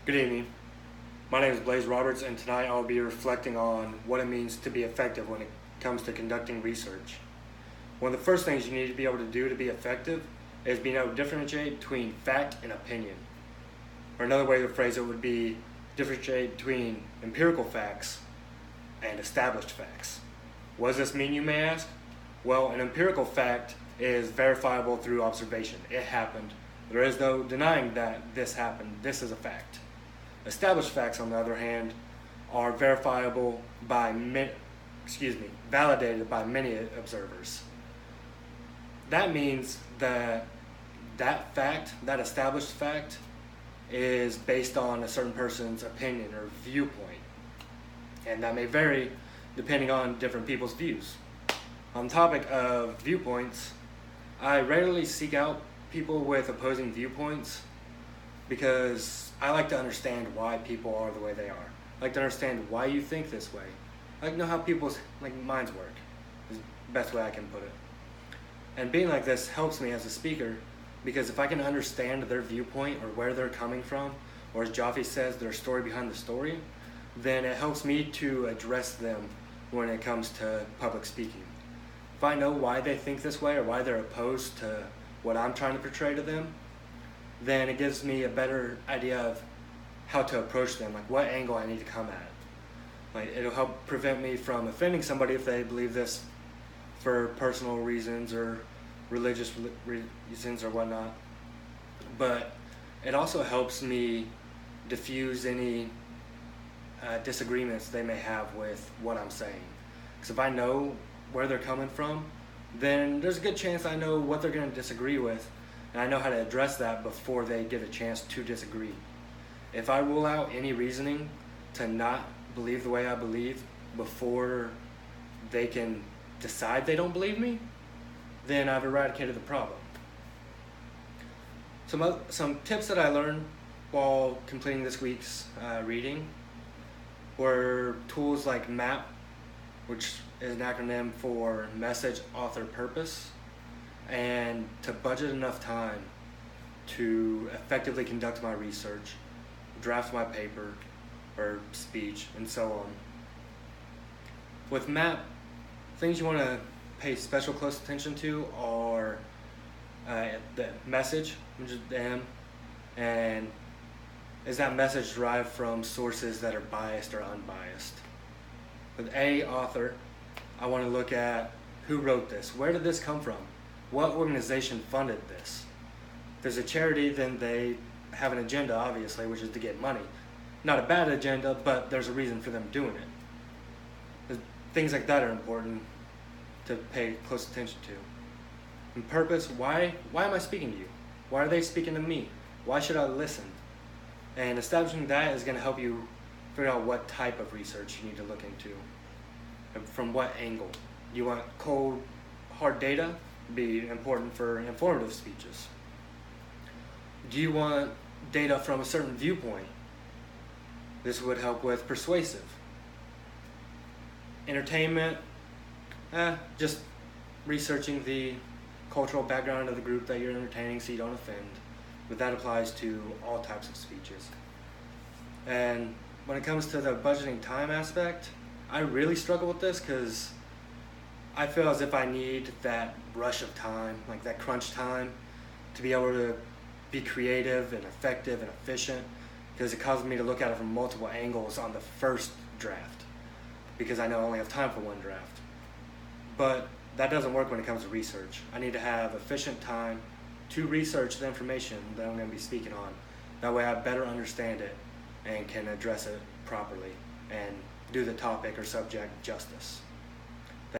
Good evening. My name is Blaze Roberts, and tonight I'll be reflecting on what it means to be effective when it comes to conducting research. One of the first things you need to be able to do to be effective is being able to differentiate between fact and opinion. Or another way to phrase it would be differentiate between empirical facts and established facts. What does this mean, you may ask? Well, an empirical fact is verifiable through observation. It happened. There is no denying that this happened. This is a fact. Established facts, on the other hand, are verifiable by validated by many observers. That means that that established fact, is based on a certain person's opinion or viewpoint, and that may vary depending on different people's views. On the topic of viewpoints, I rarely seek out people with opposing viewpoints because I like to understand why people are the way they are. I like to understand why you think this way. I like to know how people's minds work, is the best way I can put it. And being like this helps me as a speaker because if I can understand their viewpoint or where they're coming from, or as Jaffe says, their story behind the story, then it helps me to address them when it comes to public speaking. If I know why they think this way or why they're opposed to what I'm trying to portray to them, then it gives me a better idea of how to approach them, like what angle I need to come at. Like it'll help prevent me from offending somebody if they believe this for personal reasons or religious reasons or whatnot. But it also helps me diffuse any disagreements they may have with what I'm saying. Because if I know where they're coming from, then there's a good chance I know what they're going to disagree with, and I know how to address that before they get a chance to disagree. If I rule out any reasoning to not believe the way I believe before they can decide they don't believe me, then I've eradicated the problem. Some tips that I learned while completing this week's reading were tools like MAP, which is an acronym for Message, Author, Purpose, and to budget enough time to effectively conduct my research, draft my paper or speech, and so on. With MAP, things you want to pay special close attention to are the message, which is the M, and is that message derived from sources that are biased or unbiased. With A, author, I want to look at who wrote this, where did this come from, what organization funded this. If there's a charity, then they have an agenda, obviously, which is to get money. Not a bad agenda, but there's a reason for them doing it. Things like that are important to pay close attention to. And purpose, why am I speaking to you? Why are they speaking to me? Why should I listen? And establishing that is going to help you figure out what type of research you need to look into. And from what angle. You want cold, hard data? Be important for informative speeches. Do you want data from a certain viewpoint? This would help with persuasive. Entertainment, just researching the cultural background of the group that you're entertaining so you don't offend. But that applies to all types of speeches. And when it comes to the budgeting time aspect, I really struggle with this because I feel as if I need that rush of time, like that crunch time, to be able to be creative and effective and efficient, because it causes me to look at it from multiple angles on the first draft, because I know I only have time for one draft. But that doesn't work when it comes to research. I need to have efficient time to research the information that I'm going to be speaking on. That way I better understand it and can address it properly and do the topic or subject justice.